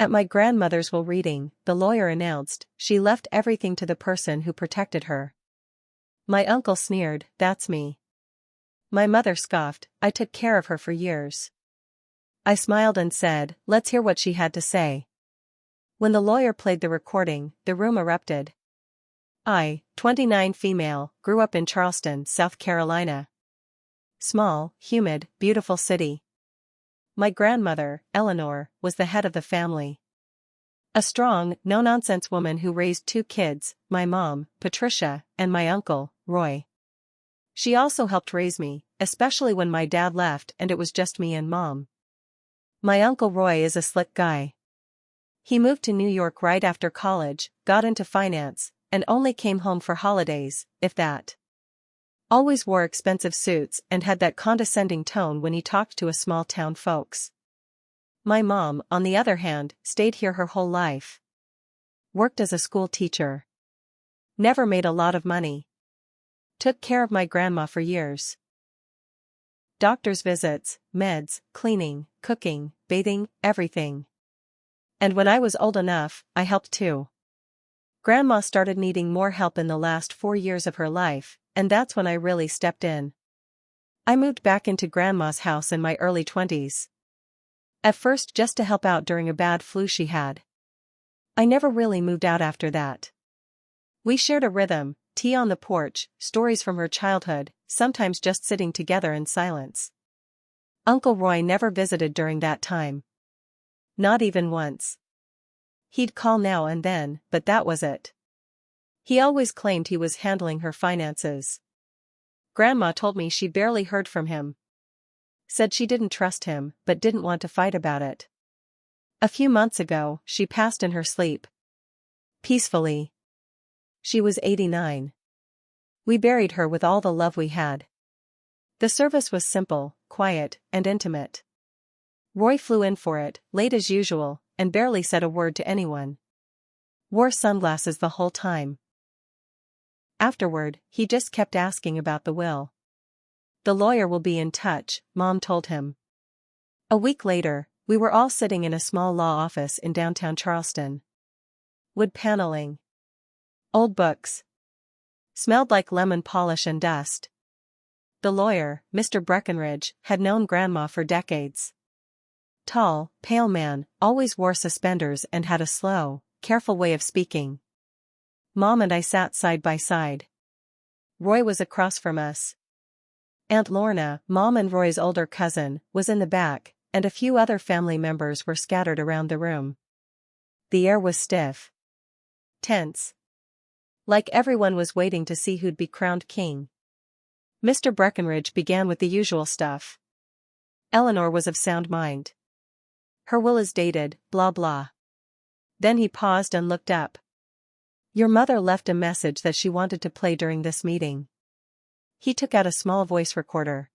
At my grandmother's will reading, the lawyer announced, she left everything to the person who protected her. My uncle sneered, "That's me." My mother scoffed, "I took care of her for years." I smiled and said, "Let's hear what she had to say." When the lawyer played the recording, the room erupted. I, 29 female, grew up in Charleston, South Carolina. Small, humid, beautiful city. My grandmother, Eleanor, was the head of the family. A strong, no-nonsense woman who raised 2 kids, my mom, Patricia, and my uncle, Roy. She also helped raise me, especially when my dad left and it was just me and mom. My uncle Roy is a slick guy. He moved to New York right after college, got into finance, and only came home for holidays, if that. Always wore expensive suits and had that condescending tone when he talked to us small-town folks. My mom, on the other hand, stayed here her whole life. Worked as a school teacher. Never made a lot of money. Took care of my grandma for years. Doctor's visits, meds, cleaning, cooking, bathing, everything. And when I was old enough, I helped too. Grandma started needing more help in the last 4 years of her life, and that's when I really stepped in. I moved back into Grandma's house in my early 20s. At first just to help out during a bad flu she had. I never really moved out after that. We shared a rhythm, tea on the porch, stories from her childhood, sometimes just sitting together in silence. Uncle Roy never visited during that time. Not even once. He'd call now and then, but that was it. He always claimed he was handling her finances. Grandma told me she barely heard from him. Said she didn't trust him, but didn't want to fight about it. A few months ago, she passed in her sleep. Peacefully. She was 89. We buried her with all the love we had. The service was simple, quiet, and intimate. Roy flew in for it, late as usual, and barely said a word to anyone. Wore sunglasses the whole time. Afterward, he just kept asking about the will. The lawyer will be in touch, Mom told him. A week later, we were all sitting in a small law office in downtown Charleston. Wood paneling. Old books. Smelled like lemon polish and dust. The lawyer, Mr. Breckenridge, had known Grandma for decades. Tall, pale man, always wore suspenders and had a slow, careful way of speaking. Mom and I sat side by side. Roy was across from us. Aunt Lorna, Mom and Roy's older cousin, was in the back, and a few other family members were scattered around the room. The air was stiff. Tense. Like everyone was waiting to see who'd be crowned king. Mr. Breckenridge began with the usual stuff. Eleanor was of sound mind. Her will is dated, blah blah. Then he paused and looked up. Your mother left a message that she wanted to play during this meeting. He took out a small voice recorder.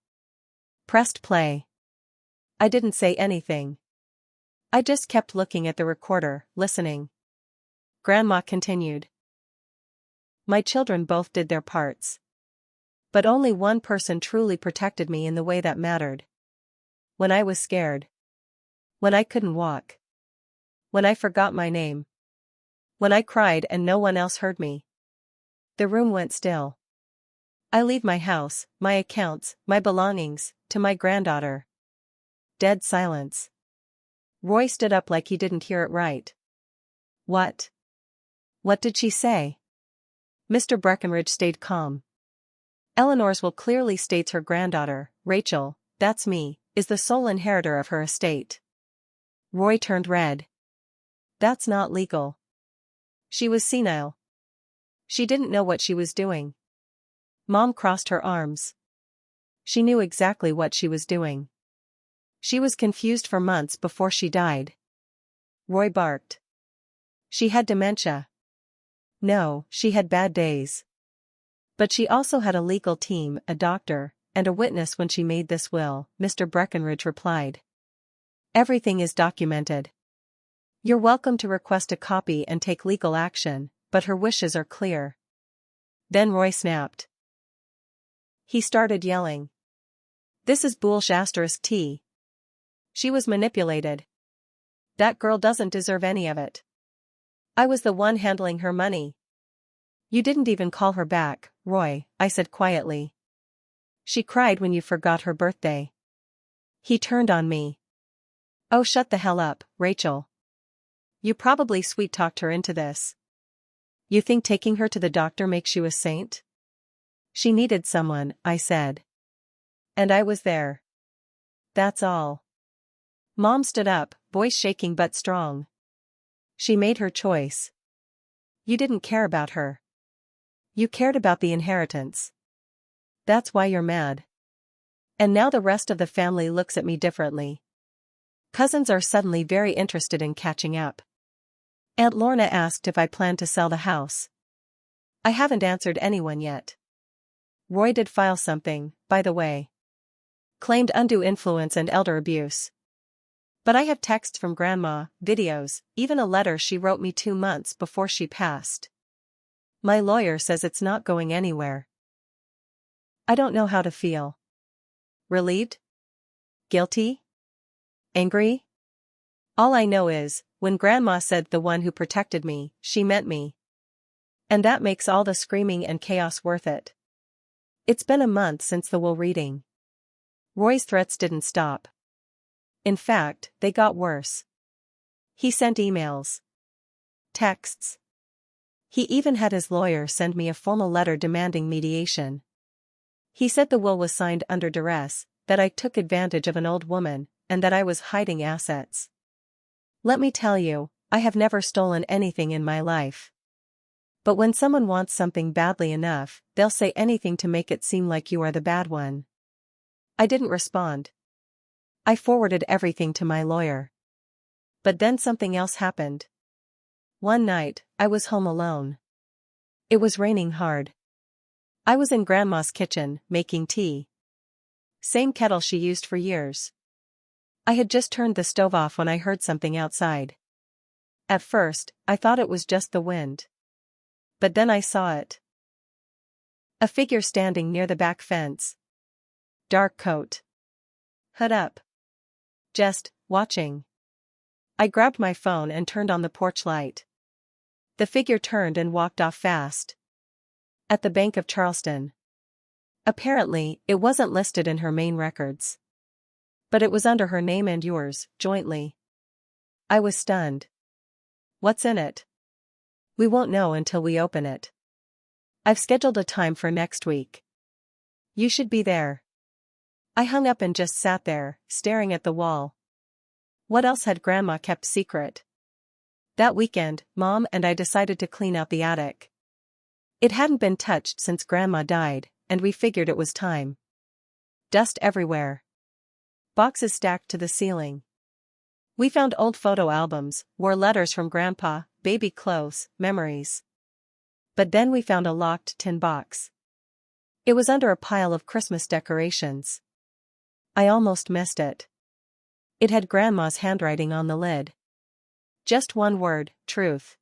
Pressed play. I didn't say anything. I just kept looking at the recorder, listening. Grandma continued. My children both did their parts. But only one person truly protected me in the way that mattered. When I was scared. When I couldn't walk. When I forgot my name. When I cried and no one else heard me. The room went still. I leave my house, my accounts, my belongings, to my granddaughter. Dead silence. Roy stood up like he didn't hear it right. What? What did she say? Mr. Breckenridge stayed calm. Eleanor's will clearly states her granddaughter, Rachel, that's me, is the sole inheritor of her estate. Roy turned red. That's not legal. She was senile. She didn't know what she was doing. Mom crossed her arms. She knew exactly what she was doing. She was confused for months before she died. Roy barked. She had dementia. No, she had bad days. But she also had a legal team, a doctor, and a witness when she made this will, Mr. Breckenridge replied. Everything is documented. You're welcome to request a copy and take legal action, but her wishes are clear. Then Roy snapped. He started yelling. This is bullsh*t. She was manipulated. That girl doesn't deserve any of it. I was the one handling her money. You didn't even call her back, Roy, I said quietly. She cried when you forgot her birthday. He turned on me. Oh, shut the hell up, Rachel. You probably sweet-talked her into this. You think taking her to the doctor makes you a saint? She needed someone, I said. And I was there. That's all. Mom stood up, voice shaking but strong. She made her choice. You didn't care about her. You cared about the inheritance. That's why you're mad. And now the rest of the family looks at me differently. Cousins are suddenly very interested in catching up. Aunt Lorna asked if I planned to sell the house. I haven't answered anyone yet. Roy did file something, by the way. Claimed undue influence and elder abuse. But I have texts from Grandma, videos, even a letter she wrote me 2 months before she passed. My lawyer says it's not going anywhere. I don't know how to feel. Relieved? Guilty? Angry? All I know is, when Grandma said the one who protected me, she meant me. And that makes all the screaming and chaos worth it. It's been a month since the will reading. Roy's threats didn't stop. In fact, they got worse. He sent emails. Texts. He even had his lawyer send me a formal letter demanding mediation. He said the will was signed under duress, that I took advantage of an old woman, and that I was hiding assets. Let me tell you, I have never stolen anything in my life. But when someone wants something badly enough, they'll say anything to make it seem like you are the bad one. I didn't respond. I forwarded everything to my lawyer. But then something else happened. One night, I was home alone. It was raining hard. I was in Grandma's kitchen, making tea. Same kettle she used for years. I had just turned the stove off when I heard something outside. At first, I thought it was just the wind. But then I saw it. A figure standing near the back fence. Dark coat. Hood up. Just watching. I grabbed my phone and turned on the porch light. The figure turned and walked off fast. At the Bank of Charleston. Apparently, it wasn't listed in her main records. But it was under her name and yours, jointly. I was stunned. What's in it? We won't know until we open it. I've scheduled a time for next week. You should be there. I hung up and just sat there, staring at the wall. What else had Grandma kept secret? That weekend, Mom and I decided to clean out the attic. It hadn't been touched since Grandma died, and we figured it was time. Dust everywhere. Boxes stacked to the ceiling. We found old photo albums, wore letters from Grandpa, baby clothes, memories. But then we found a locked tin box. It was under a pile of Christmas decorations. I almost missed it. It had Grandma's handwriting on the lid. Just one word, truth.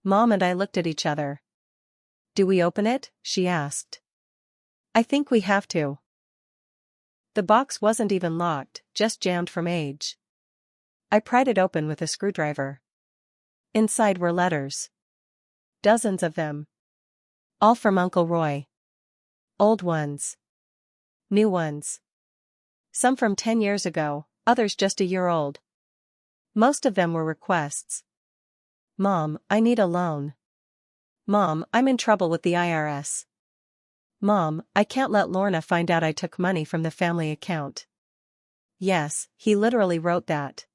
Mom and I looked at each other. Do we open it? She asked. I think we have to. The box wasn't even locked, just jammed from age. I pried it open with a screwdriver. Inside were letters. Dozens of them. All from Uncle Roy. Old ones. New ones. Some from 10 years ago, others just a year old. Most of them were requests. Mom, I need a loan. Mom, I'm in trouble with the IRS. Mom, I can't let Lorna find out I took money from the family account. Yes, he literally wrote that.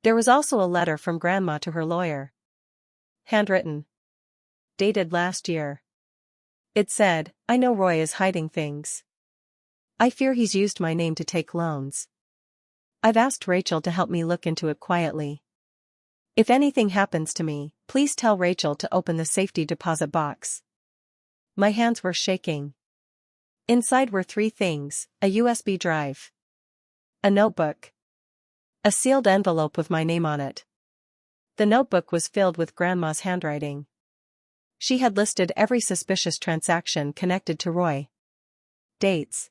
There was also a letter from Grandma to her lawyer. Handwritten. Dated last year. It said, I know Roy is hiding things. I fear he's used my name to take loans. I've asked Rachel to help me look into it quietly. If anything happens to me, please tell Rachel to open the safety deposit box. My hands were shaking. Inside were 3 things, a USB drive. A notebook. A sealed envelope with my name on it. The notebook was filled with Grandma's handwriting. She had listed every suspicious transaction connected to Roy. Dates.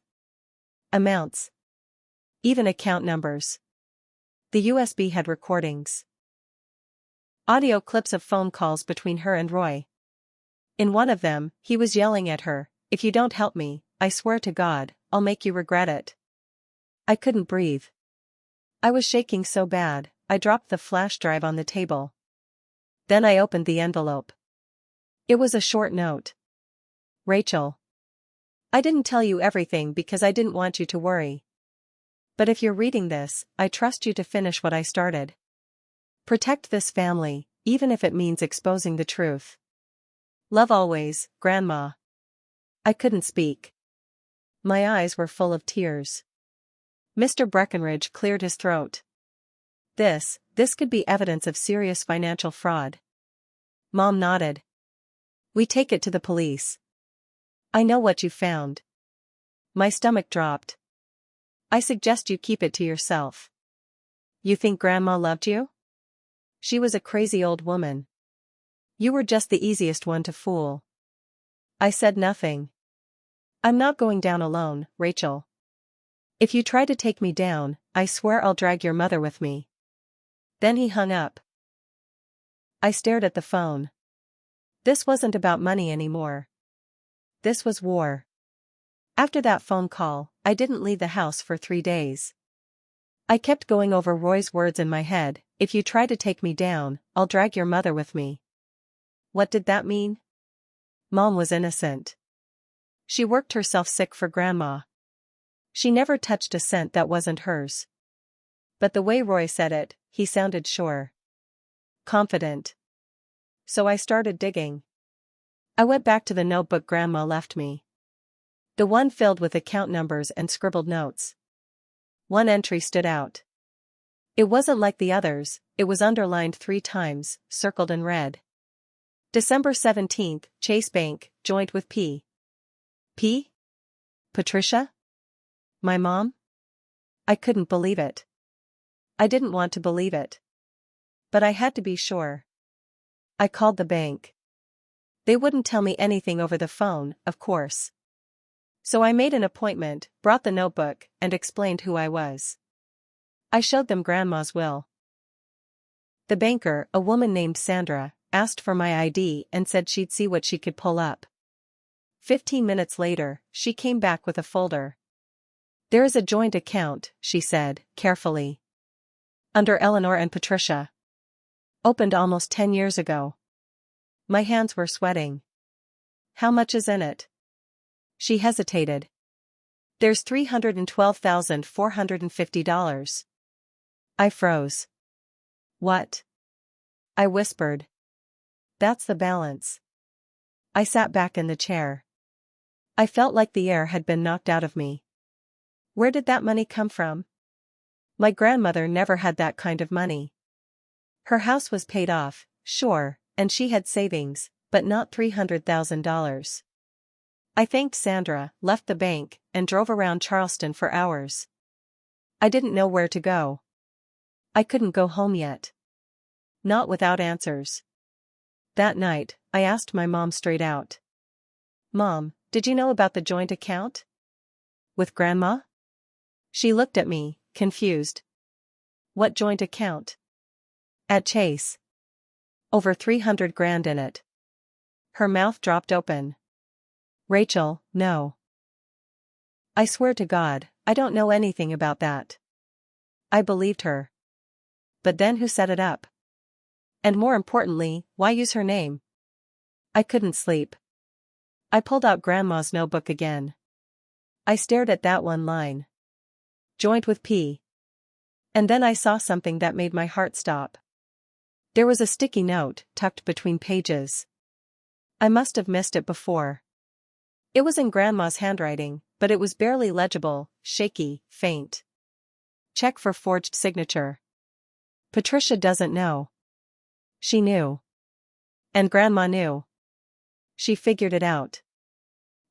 Amounts. Even account numbers. The USB had recordings. Audio clips of phone calls between her and Roy. In one of them, he was yelling at her, "If you don't help me, I swear to God, I'll make you regret it." I couldn't breathe. I was shaking so bad, I dropped the flash drive on the table. Then I opened the envelope. It was a short note. "Rachel. I didn't tell you everything because I didn't want you to worry. But if you're reading this, I trust you to finish what I started. Protect this family, even if it means exposing the truth. Love always, Grandma." I couldn't speak. My eyes were full of tears. Mr. Breckenridge cleared his throat. This could be evidence of serious financial fraud. Mom nodded. "We take it to the police." "I know what you found." My stomach dropped. "I suggest you keep it to yourself." "You think Grandma loved you?" "She was a crazy old woman. You were just the easiest one to fool." I said nothing. "I'm not going down alone, Rachel. If you try to take me down, I swear I'll drag your mother with me." Then he hung up. I stared at the phone. This wasn't about money anymore. This was war. After that phone call, I didn't leave the house for 3 days. I kept going over Roy's words in my head, "If you try to take me down, I'll drag your mother with me." What did that mean? Mom was innocent. She worked herself sick for Grandma. She never touched a cent that wasn't hers. But the way Roy said it, he sounded sure. Confident. So I started digging. I went back to the notebook Grandma left me. The one filled with account numbers and scribbled notes. One entry stood out. It wasn't like the others, it was underlined 3 times, circled in red. December 17th, Chase Bank, joint with P. P? Patricia? My mom? I couldn't believe it. I didn't want to believe it. But I had to be sure. I called the bank. They wouldn't tell me anything over the phone, of course. So I made an appointment, brought the notebook, and explained who I was. I showed them Grandma's will. The banker, a woman named Sandra, asked for my ID and said she'd see what she could pull up. 15 minutes later, she came back with a folder. "There is a joint account," she said, carefully. "Under Eleanor and Patricia. Opened almost 10 years ago." My hands were sweating. "How much is in it?" She hesitated. "There's $312,450. I froze. "What?" I whispered. "That's the balance." I sat back in the chair. I felt like the air had been knocked out of me. Where did that money come from? My grandmother never had that kind of money. Her house was paid off, sure, and she had savings, but not $300,000. I thanked Sandra, left the bank, and drove around Charleston for hours. I didn't know where to go. I couldn't go home yet. Not without answers. That night, I asked my mom straight out. "Mom, did you know about the joint account? With Grandma?" She looked at me, confused. "What joint account?" "At Chase. Over 300 grand in it." Her mouth dropped open. "Rachel, no. I swear to God, I don't know anything about that." I believed her. But then who set it up? And more importantly, why use her name? I couldn't sleep. I pulled out Grandma's notebook again. I stared at that one line. Joint with P. And then I saw something that made my heart stop. There was a sticky note tucked between pages. I must have missed it before. It was in Grandma's handwriting, but it was barely legible, shaky, faint. Check for forged signature. Patricia doesn't know. She knew. And Grandma knew. She figured it out.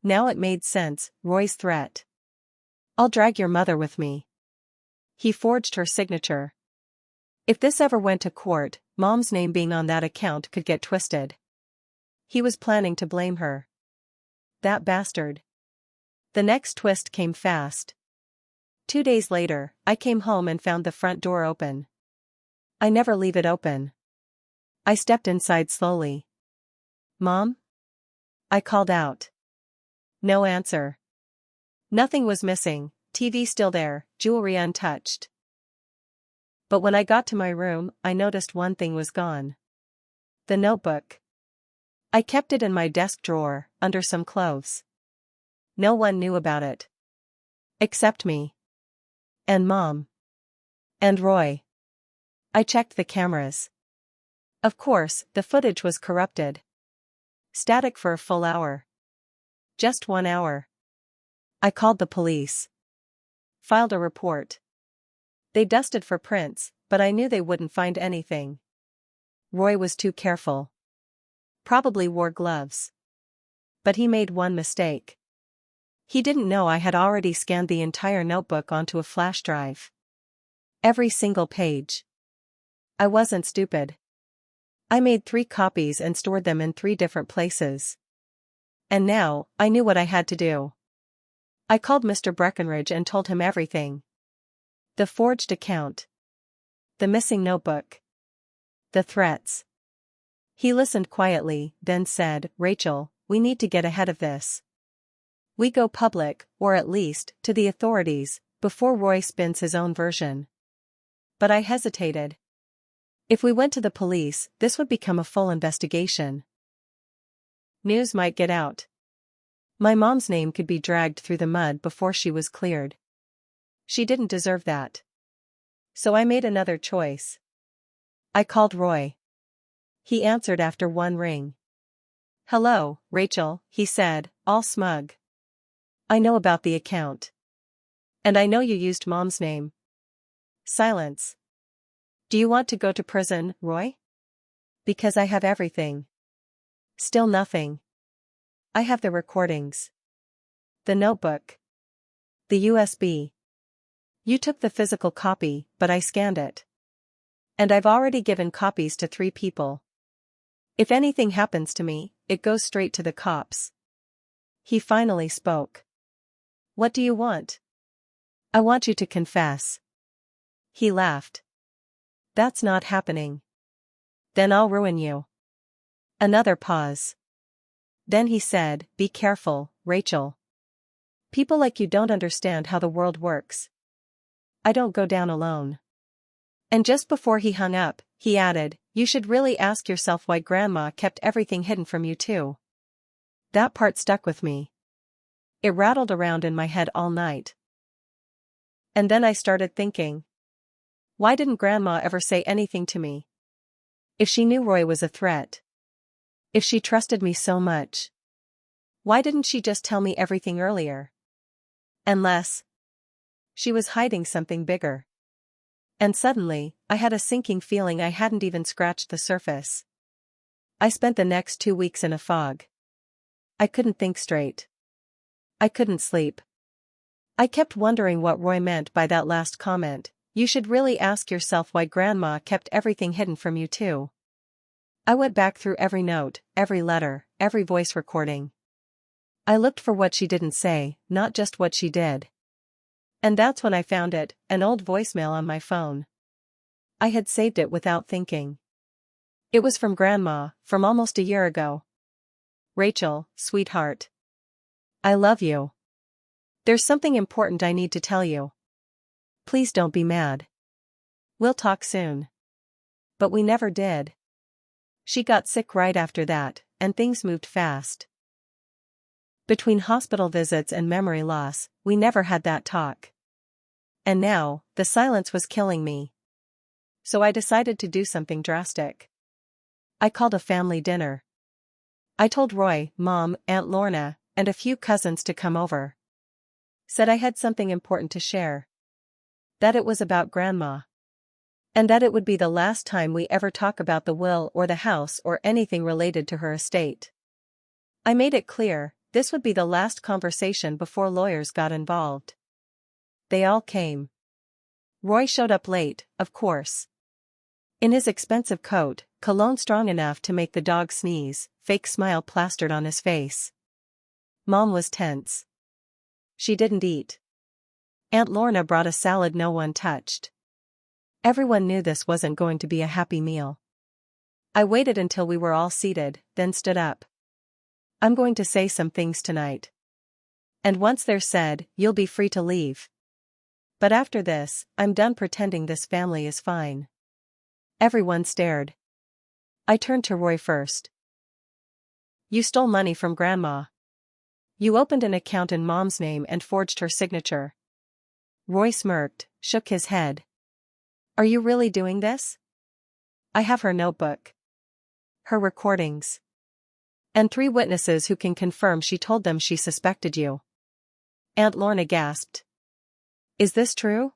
Now it made sense, Roy's threat. "I'll drag your mother with me." He forged her signature. If this ever went to court, Mom's name being on that account could get twisted. He was planning to blame her. That bastard. The next twist came fast. 2 days later, I came home and found the front door open. I never leave it open. I stepped inside slowly. Mom? I called out. No answer. Nothing was missing, TV still there, jewelry untouched. But when I got to my room, I noticed one thing was gone. The notebook. I kept it in my desk drawer, under some clothes. No one knew about it. Except me. And Mom. And Roy. I checked the cameras. Of course, the footage was corrupted. Static for a full hour. Just 1 hour. I called the police. Filed a report. They dusted for prints, but I knew they wouldn't find anything. Roy was too careful. Probably wore gloves. But he made one mistake. He didn't know I had already scanned the entire notebook onto a flash drive. Every single page. I wasn't stupid. I made 3 copies and stored them in 3 different places. And now, I knew what I had to do. I called Mr. Breckenridge and told him everything. The forged account. The missing notebook. The threats. He listened quietly, then said, "Rachel, we need to get ahead of this. We go public, or at least, to the authorities, before Roy spins his own version." But I hesitated. If we went to the police, this would become a full investigation. News might get out. My mom's name could be dragged through the mud before she was cleared. She didn't deserve that. So I made another choice. I called Roy. He answered after 1 ring. "Hello, Rachel," he said, all smug. "I know about the account. And I know you used Mom's name." Silence. "Do you want to go to prison, Roy?" "Because I have everything." Still nothing. "I have the recordings. The notebook. The USB. You took the physical copy, but I scanned it. And I've already given copies to 3 people. If anything happens to me, it goes straight to the cops." He finally spoke. "What do you want?" "I want you to confess." He laughed. "That's not happening." "Then I'll ruin you." Another pause. Then he said, "Be careful, Rachel. People like you don't understand how the world works. I don't go down alone." And just before he hung up, he added, "You should really ask yourself why Grandma kept everything hidden from you too." That part stuck with me. It rattled around in my head all night. And then I started thinking. Why didn't Grandma ever say anything to me? If she knew Roy was a threat. If she trusted me so much. Why didn't she just tell me everything earlier? Unless she was hiding something bigger. And suddenly, I had a sinking feeling I hadn't even scratched the surface. I spent the next 2 weeks in a fog. I couldn't think straight. I couldn't sleep. I kept wondering what Roy meant by that last comment. You should really ask yourself why Grandma kept everything hidden from you too. I went back through every note, every letter, every voice recording. I looked for what she didn't say, not just what she did. And that's when I found it, an old voicemail on my phone. I had saved it without thinking. It was from Grandma, from almost a year ago. "Rachel, sweetheart. I love you. There's something important I need to tell you. Please don't be mad. We'll talk soon." But we never did. She got sick right after that, and things moved fast. Between hospital visits and memory loss, we never had that talk. And now, the silence was killing me. So I decided to do something drastic. I called a family dinner. I told Roy, Mom, Aunt Lorna, and a few cousins to come over. Said I had something important to share. That it was about Grandma. And that it would be the last time we ever talk about the will or the house or anything related to her estate. I made it clear, this would be the last conversation before lawyers got involved. They all came. Roy showed up late, of course. In his expensive coat, cologne strong enough to make the dog sneeze, fake smile plastered on his face. Mom was tense. She didn't eat. Aunt Lorna brought a salad no one touched. Everyone knew this wasn't going to be a happy meal. I waited until we were all seated, then stood up. I'm going to say some things tonight. And once they're said, you'll be free to leave. But after this, I'm done pretending this family is fine. Everyone stared. I turned to Roy first. You stole money from Grandma. You opened an account in Mom's name and forged her signature. Roy smirked, shook his head. Are you really doing this? I have her notebook. Her recordings. And 3 witnesses who can confirm she told them she suspected you. Aunt Lorna gasped. Is this true?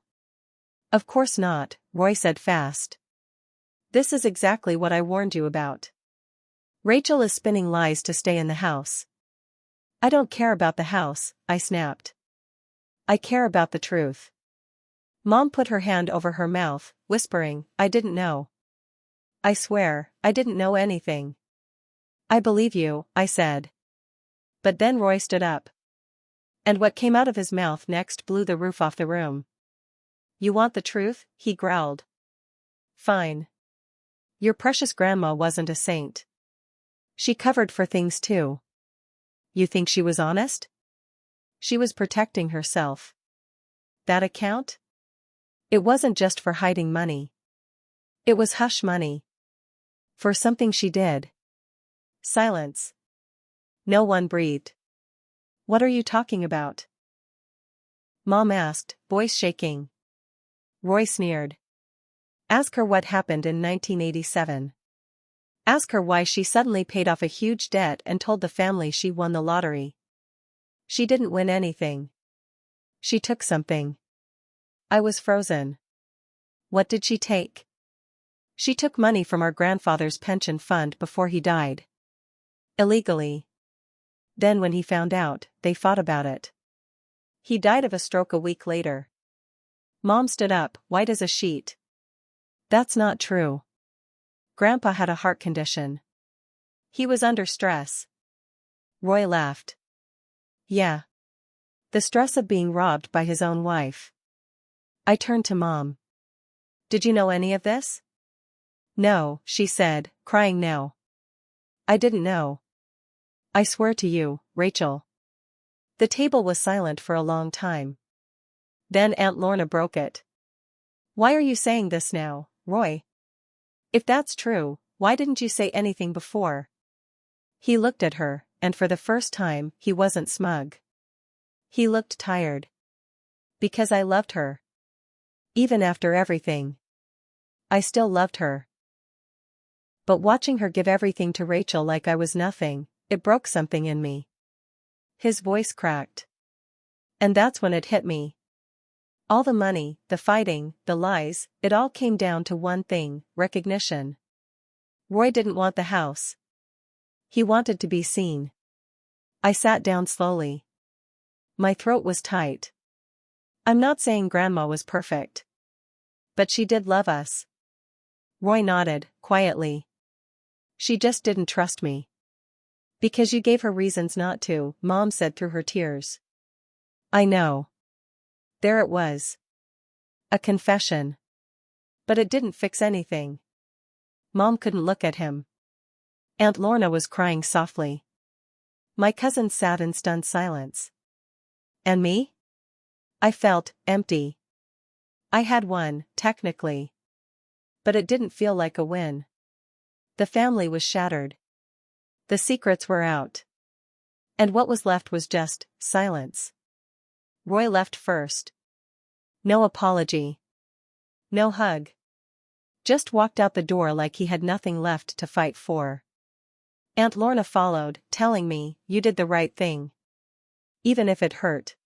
Of course not, Roy said fast. This is exactly what I warned you about. Rachel is spinning lies to stay in the house. I don't care about the house, I snapped. I care about the truth. Mom put her hand over her mouth, whispering, I didn't know. I swear, I didn't know anything. I believe you, I said. But then Roy stood up. And what came out of his mouth next blew the roof off the room. You want the truth? He growled. Fine. Your precious grandma wasn't a saint. She covered for things too. You think she was honest? She was protecting herself. That account? It wasn't just for hiding money. It was hush money. For something she did. Silence. No one breathed. What are you talking about? Mom asked, voice shaking. Roy sneered. Ask her what happened in 1987. Ask her why she suddenly paid off a huge debt and told the family she won the lottery. She didn't win anything. She took something. I was frozen. What did she take? She took money from our grandfather's pension fund before he died. Illegally. Then when he found out, they fought about it. He died of a stroke a week later. Mom stood up, white as a sheet. That's not true. Grandpa had a heart condition. He was under stress. Roy laughed. Yeah. The stress of being robbed by his own wife. I turned to Mom. Did you know any of this? No, she said, crying now. I didn't know. I swear to you, Rachel. The table was silent for a long time. Then Aunt Lorna broke it. Why are you saying this now, Roy? If that's true, why didn't you say anything before? He looked at her, and for the first time, he wasn't smug. He looked tired. Because I loved her. Even after everything. I still loved her. But watching her give everything to Rachel like I was nothing, it broke something in me. His voice cracked. And that's when it hit me. All the money, the fighting, the lies, it all came down to one thing, recognition. Roy didn't want the house. He wanted to be seen. I sat down slowly. My throat was tight. I'm not saying Grandma was perfect. But she did love us. Roy nodded, quietly. She just didn't trust me. Because you gave her reasons not to, Mom said through her tears. I know. There it was. A confession. But it didn't fix anything. Mom couldn't look at him. Aunt Lorna was crying softly. My cousin sat in stunned silence. And me? I felt empty. I had won, technically. But it didn't feel like a win. The family was shattered. The secrets were out. And what was left was just silence. Roy left first. No apology. No hug. Just walked out the door like he had nothing left to fight for. Aunt Lorna followed, telling me, you did the right thing. Even if it hurt.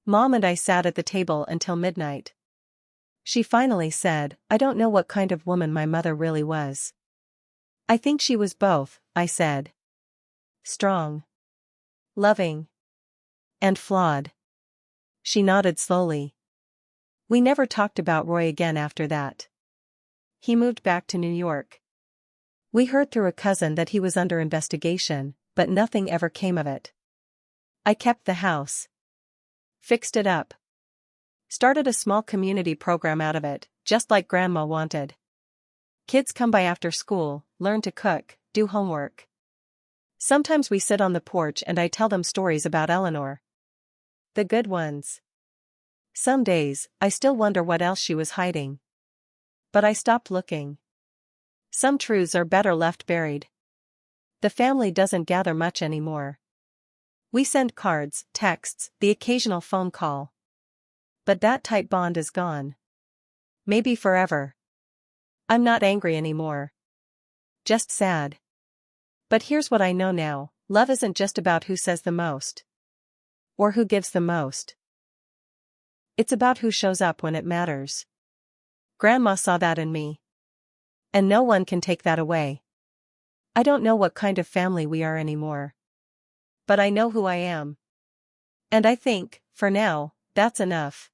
Mom and I sat at the table until midnight. She finally said, I don't know what kind of woman my mother really was. I think she was both, I said. Strong. Loving. And flawed. She nodded slowly. We never talked about Roy again after that. He moved back to New York. We heard through a cousin that he was under investigation, but nothing ever came of it. I kept the house. Fixed it up. Started a small community program out of it, just like Grandma wanted. Kids come by after school, learn to cook, do homework. Sometimes we sit on the porch and I tell them stories about Eleanor. The good ones. Some days, I still wonder what else she was hiding. But I stopped looking. Some truths are better left buried. The family doesn't gather much anymore. We send cards, texts, the occasional phone call. But that tight bond is gone. Maybe forever. I'm not angry anymore. Just sad. But here's what I know now, love isn't just about who says the most. Or who gives the most. It's about who shows up when it matters. Grandma saw that in me. And no one can take that away. I don't know what kind of family we are anymore. But I know who I am. And I think, for now, that's enough.